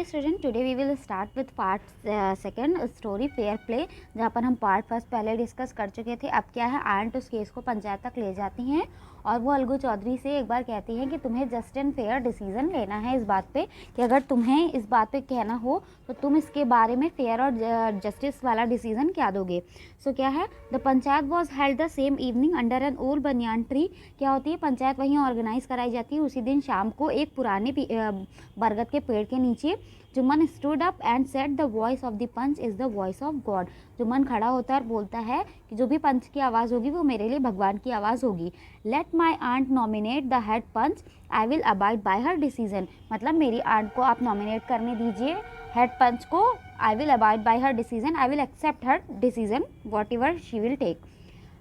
Dear student, today we will start with part second story fair play, जहाँ पर हम part first पहले discuss कर चुके थे। अब क्या है, आंट उस केस को पंचायत तक ले जाती हैं और वो अलगू चौधरी से एक बार कहती हैं कि तुम्हें जस्ट एंड फेयर डिसीजन लेना है इस बात पे, कि अगर तुम्हें इस बात पे कहना हो तो तुम इसके बारे में फेयर और जस्टिस वाला डिसीजन क्या दोगे। सो क्या है, the panchayat was held the same evening under an old banyan tree. क्या होती है, पंचायत वहीं ऑर्गेनाइज कराई जाती है उसी दिन शाम को एक पुराने बरगद के पेड़ के नीचे। Jumman stood up and said the voice of the panch is the voice of God. Jumman खड़ा होता है और बोलता है कि जो भी पंच की आवाज़ होगी वो मेरे लिए भगवान की आवाज़ होगी। Let my aunt nominate the head panch, I will abide by her decision. मतलब मेरी आंट को आप नॉमिनेट करने दीजिए हेड पंच को, I will abide by her decision, I will accept her decision whatever she will take.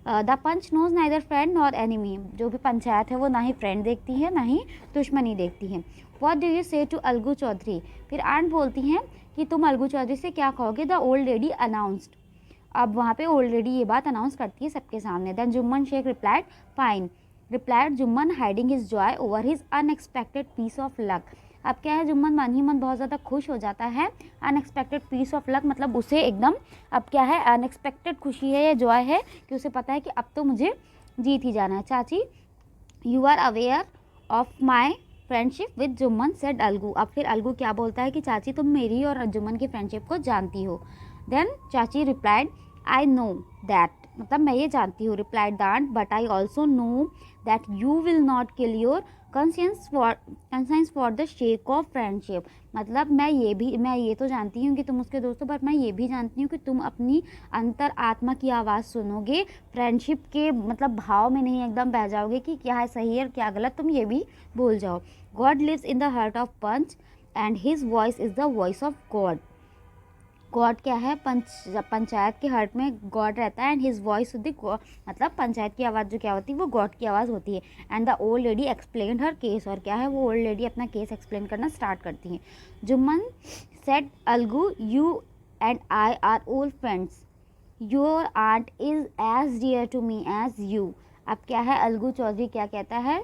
The panch knows neither friend nor enemy. जो भी पंचायत है वो ना ही फ्रेंड देखती है ना ही दुश्मनी देखती है। व्हाट डू यू से टू अलगू चौधरी। फिर आंट बोलती हैं कि तुम अलगू चौधरी से क्या कहोगे। The old lady announced. अब वहाँ पे ओल्ड लेडी ये बात अनाउंस करती है सबके सामने। Then Jumman Sheikh replied fine, replied Jumman hiding his joy over his unexpected piece of luck. अब क्या है, जुम्मन मन ही मन बहुत ज़्यादा खुश हो जाता है। अनएक्सपेक्टेड पीस ऑफ लक मतलब उसे एकदम, अब क्या है, अनएक्सपेक्टेड खुशी है या जॉय है कि उसे पता है कि अब तो मुझे जीत ही जाना है। Chachi, you are aware of my friendship with Jumman said Algu. अब फिर अलगू क्या बोलता है कि चाची तुम मेरी और जुम्मन की फ्रेंडशिप को जानती हो। देन चाची रिप्लाइड आई नो दैट, मतलब मैं ये जानती हूँ। Replied the aunt but I also know that you will not kill your conscience for the sake of friendship. मतलब मैं ये तो जानती हूँ कि तुम उसके दोस्त हो, पर मैं ये भी जानती हूँ कि तुम अपनी अंतर आत्मा की आवाज़ सुनोगे, फ्रेंडशिप के मतलब भाव में नहीं एकदम बह जाओगे कि क्या है सही है और क्या गलत, तुम ये भी भूल जाओ। God lives in the heart of panch and his voice is the voice of God. God क्या है, पंचायत के हार्ट में गॉड रहता है एंड हिज वॉइस मतलब पंचायत की आवाज़ जो क्या होती है वो गॉड की आवाज़ होती है। And the old lady explain her case, और क्या है वो ओल्ड लेडी अपना केस एक्सप्लेन करना स्टार्ट करती हैं। Jumman said Algu you and I are old friends, your aunt is as dear to me as you. अब क्या है, अलगू चौधरी क्या कहता है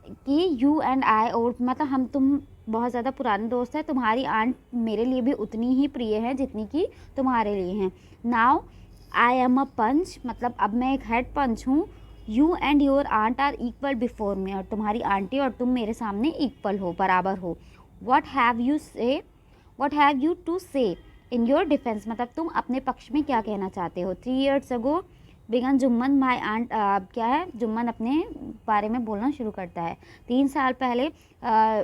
कि यू एंड आई, और मतलब हम तुम बहुत ज़्यादा पुराने दोस्त हैं, तुम्हारी आंट मेरे लिए भी उतनी ही प्रिय है जितनी कि तुम्हारे लिए हैं। नाउ आई एम अ पंच, मतलब अब मैं एक हेड पंच हूँ। You and your aunt are equal before me, और तुम्हारी आंटी और तुम मेरे सामने इक्वल हो, बराबर हो। व्हाट हैव यू टू से इन योर डिफेंस, मतलब तुम अपने पक्ष में क्या कहना चाहते हो। 3 years ago began Jumman my aunt, क्या है, जुम्मन अपने बारे में बोलना शुरू करता है। 3 साल पहले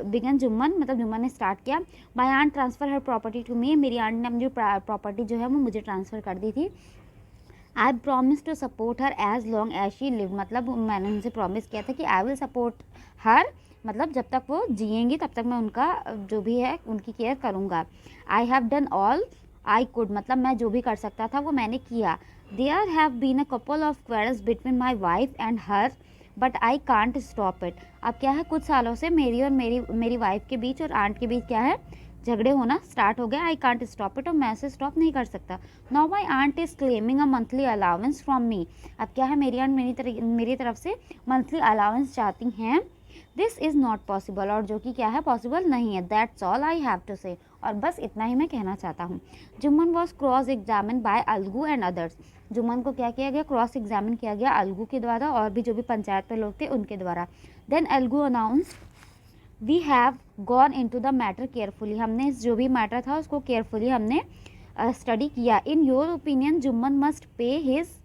बिगन जुम्मन, मतलब जुम्मन ने स्टार्ट किया। My aunt transfer her property to me, मेरी आंट ने अपनी प्रॉपर्टी जो है वो मुझे ट्रांसफ़र कर दी थी। I promise to support her as long as she live, मतलब मैंने उनसे प्रॉमिस किया था कि आई विल सपोर्ट हर, मतलब जब तक वो जिएंगी तब तक मैं उनका जो भी है उनकी केयर करूँगा। I have done all I could, मतलब मैं जो भी कर सकता था वो मैंने किया। There have been a couple of quarrels between my wife and her but I can't stop it. अब क्या है, कुछ सालों से मेरी और मेरी वाइफ के बीच और आंट के बीच क्या है, झगड़े होना स्टार्ट हो गया। आई कांट स्टॉप इट, और मैं उसे स्टॉप नहीं कर सकता। Now my aunt is claiming a monthly allowance from me. अब क्या है, मेरी आंट मेरी तरफ से मंथली अलाउंस चाहती हैं। दिस इज़ नॉट पॉसिबल, और जो कि क्या है, पॉसिबल नहीं है। That's all I have to say, और बस इतना ही मैं कहना चाहता हूँ। Jumman was cross examine by Algu and others. Jumman को क्या किया गया, क्रॉस एग्जामिन किया गया अलगू के द्वारा और भी जो भी पंचायत पे लोग थे उनके द्वारा। Then Algu announce we have gone into the matter carefully, हमने जो भी मैटर था उसको केयरफुली हमने स्टडी किया। In your opinion Jumman must pay his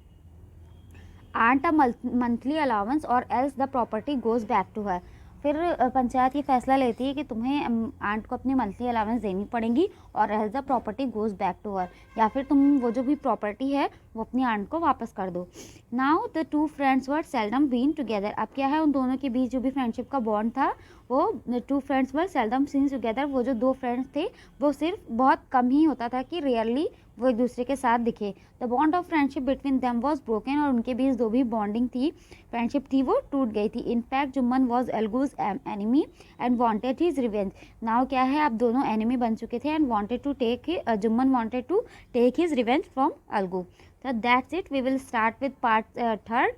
aunt a monthly allowance or else the property goes back to her. फिर पंचायत ये फैसला लेती है कि तुम्हें आंट को अपनी मंथली अलाउंस देनी पड़ेगी और else the property goes back to her, या फिर तुम वो जो भी प्रॉपर्टी है वो अपनी आंट को वापस कर दो। Now the two friends were seldom been together. अब क्या है, उन दोनों के बीच जो भी फ्रेंडशिप का बॉन्ड था वो two friends were seldom seen together, वो जो दो फ्रेंड्स थे वो सिर्फ बहुत कम ही होता था कि रेयरली वो एक दूसरे के साथ दिखे। The bond of friendship between them was broken, और उनके बीच जो भी बॉन्डिंग थी, फ्रेंडशिप थी, वो टूट गई थी। In fact Jumman was Algu's enemy and wanted his revenge. Now क्या है, अब दोनों एनिमी बन चुके थे and wanted to take Jumman wanted to take his revenge from Algu. So that's it. We will start with part third.